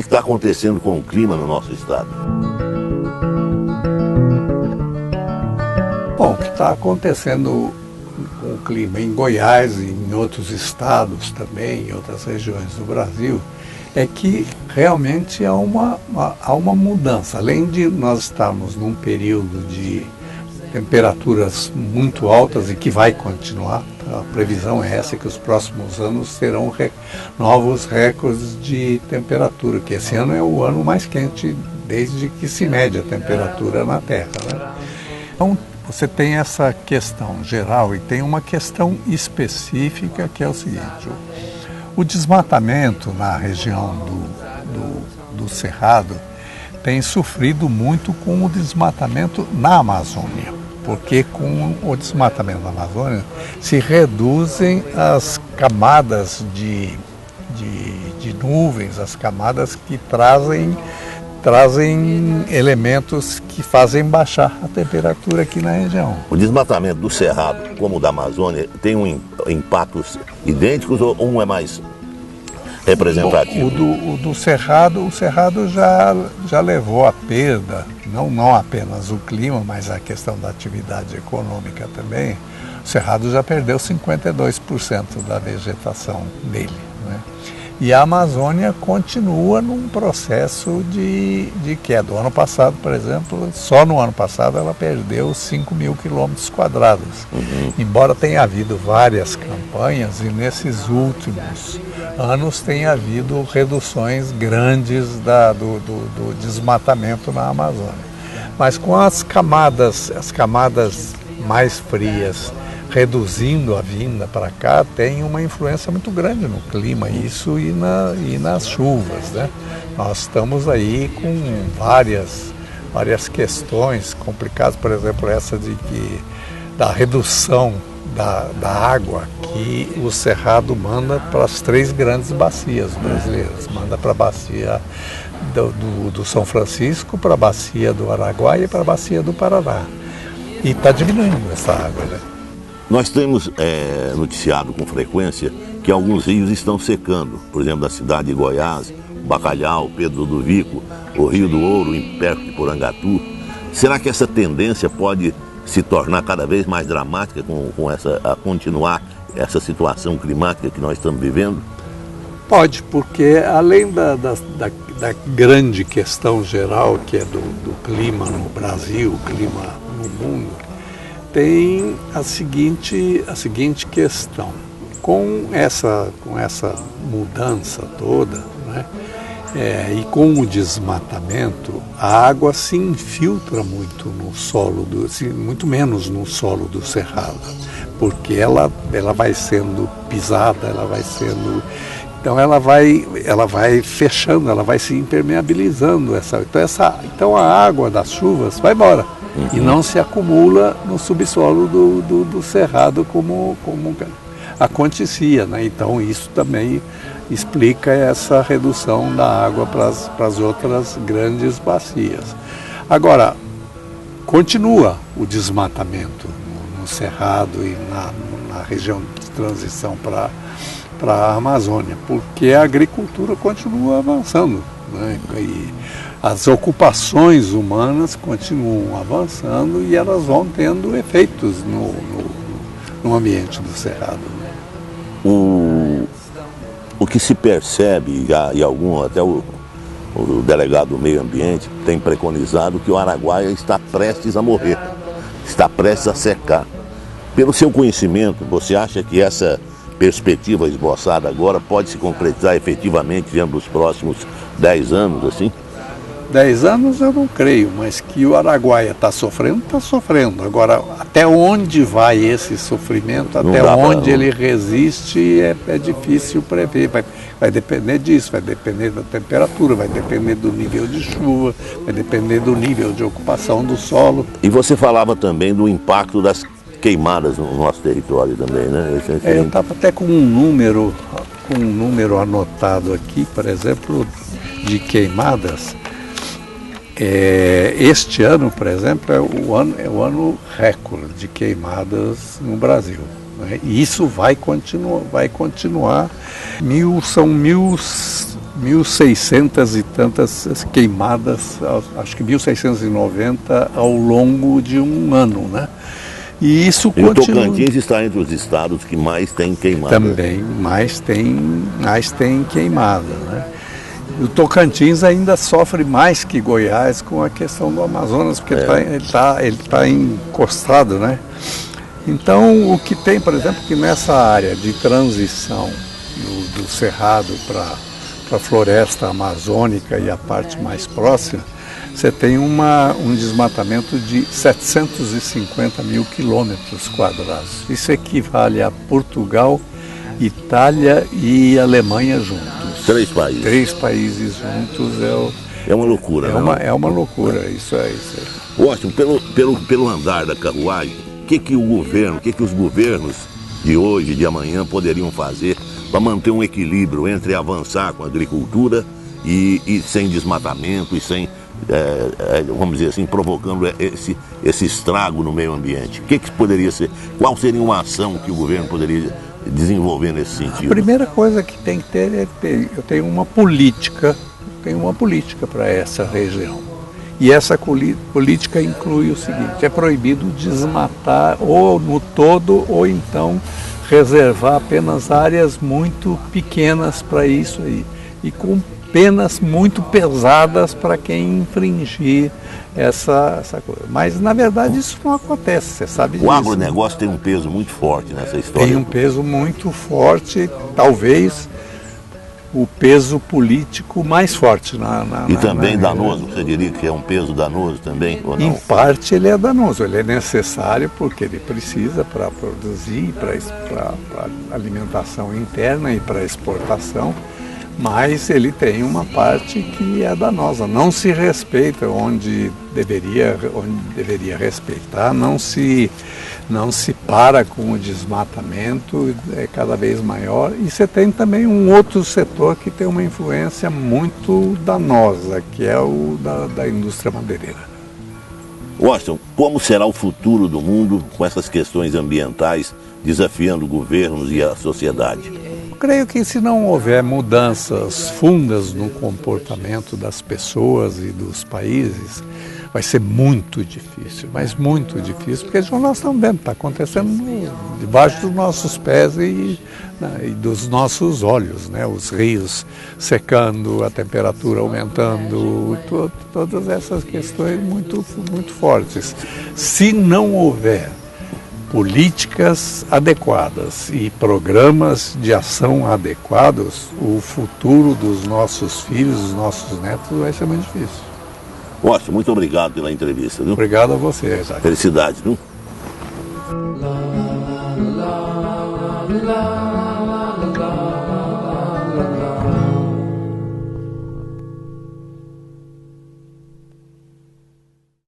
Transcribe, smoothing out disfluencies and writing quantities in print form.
que está acontecendo com o clima no nosso estado? Bom, o que está acontecendo com o clima em Goiás e em outros estados também, em outras regiões do Brasil, é que realmente há uma mudança. Além de nós estarmos num período de temperaturas muito altas e que vai continuar, a previsão é essa, que os próximos anos terão novos recordes de temperatura, que esse ano é o ano mais quente desde que se mede a temperatura na Terra, né? Então, você tem essa questão geral e tem uma questão específica, que é o seguinte: o desmatamento na região do Cerrado tem sofrido muito com o desmatamento na Amazônia, porque com o desmatamento na Amazônia se reduzem as camadas de nuvens, as camadas que trazem elementos que fazem baixar a temperatura aqui na região. O desmatamento do Cerrado, como o da Amazônia, tem impactos idênticos ou um é mais representativo? O do Cerrado, o Cerrado já levou à perda, não apenas o clima, mas a questão da atividade econômica também. O Cerrado já perdeu 52% da vegetação dele, né? E a Amazônia continua num processo de queda. O ano passado, por exemplo, só no ano passado ela perdeu 5 mil quilômetros quadrados. Embora tenha havido várias campanhas e nesses últimos anos tenha havido reduções grandes do desmatamento na Amazônia. Mas com as camadas mais frias reduzindo a vinda para cá, tem uma influência muito grande no clima, isso e nas chuvas, né? Nós estamos aí com várias questões complicadas, por exemplo, essa da redução da água que o Cerrado manda para as 3 grandes bacias brasileiras. Manda para a bacia do São Francisco, para a bacia do Araguaia e para a bacia do Paraná. E está diminuindo essa água, né? Nós temos noticiado com frequência que alguns rios estão secando. Por exemplo, na cidade de Goiás, Bacalhau, Pedro do Vico, o Rio do Ouro, perto de Porangatu. Será que essa tendência pode se tornar cada vez mais dramática a continuar essa situação climática que nós estamos vivendo? Pode, porque além da grande questão geral, que é do clima no Brasil, clima no mundo, tem a seguinte questão: com essa mudança toda, né, e com o desmatamento, a água se infiltra muito no solo, muito menos no solo do Cerrado, porque ela vai sendo pisada, então ela vai fechando, ela vai se impermeabilizando. Então a água das chuvas vai embora. E não se acumula no subsolo do Cerrado como acontecia, né? Então isso também explica essa redução da água para as outras grandes bacias. Agora, continua o desmatamento no Cerrado e na região de transição para a Amazônia, porque a agricultura continua avançando, né? E as ocupações humanas continuam avançando e elas vão tendo efeitos no ambiente do Cerrado. O que se percebe, até o delegado do meio ambiente tem preconizado que o Araguaia está prestes a morrer, está prestes a secar. Pelo seu conhecimento, você acha que essa perspectiva esboçada agora pode se concretizar efetivamente diante dos próximos 10 anos, assim? 10 anos eu não creio, mas que o Araguaia está sofrendo, está sofrendo. Agora, até onde vai esse sofrimento, até onde ele resiste, é difícil prever. Vai depender disso, vai depender da temperatura, vai depender do nível de chuva, vai depender do nível de ocupação do solo. E você falava também do impacto das queimadas no nosso território também, né? Eu estava até com um número anotado aqui, por exemplo, de queimadas. Este ano, por exemplo, é o ano recorde de queimadas no Brasil, né? E isso vai continuar. São 1.600 e tantas queimadas, acho que 1.690 ao longo de um ano, né? E isso continua. E o Tocantins está entre os estados que mais tem queimada. Também mais tem queimada, né? O Tocantins ainda sofre mais que Goiás com a questão do Amazonas, porque ele tá encostado, né? Então, o que tem, por exemplo, que nessa área de transição do Cerrado para a floresta amazônica e a parte mais próxima, você tem um desmatamento de 750 mil quilômetros quadrados. Isso equivale a Portugal, Itália e Alemanha juntos. 3 países. 3 países juntos é uma loucura, né? É uma loucura, isso aí. Washington, pelo andar da carruagem, o que os governos de hoje e de amanhã poderiam fazer para manter um equilíbrio entre avançar com a agricultura e sem desmatamento e sem, vamos dizer assim, provocando esse estrago no meio ambiente? O que poderia ser? Qual seria uma ação que o governo poderia desenvolver nesse sentido? A primeira coisa que tem que ter eu tenho uma política para essa região. E essa política inclui o seguinte: é proibido desmatar ou no todo ou então reservar apenas áreas muito pequenas para isso aí e com penas muito pesadas para quem infringir essa coisa. Mas, na verdade, isso não acontece, você sabe disso. O agronegócio tem um peso muito forte nessa história. Tem um peso muito forte, talvez o peso político mais forte. E também danoso, você diria que é um peso danoso também, ou não? Em parte ele é danoso, ele é necessário porque ele precisa para produzir, para alimentação interna e para exportação, mas ele tem uma parte que é danosa, não se respeita onde deveria respeitar, não se para com o desmatamento, é cada vez maior. E você tem também um outro setor que tem uma influência muito danosa, que é o da indústria madeireira. Washington, como será o futuro do mundo com essas questões ambientais desafiando governos e a sociedade? Creio que se não houver mudanças fundas no comportamento das pessoas e dos países, vai ser muito difícil, mas muito difícil, porque nós estamos vendo, está acontecendo debaixo dos nossos pés e dos nossos olhos, né? Os rios secando, a temperatura aumentando, todas essas questões muito, muito fortes. Se não houver políticas adequadas e programas de ação adequados, o futuro dos nossos filhos, dos nossos netos vai ser muito difícil. Washington, muito obrigado pela entrevista, viu? Obrigado a você, Isaac. Felicidades, viu?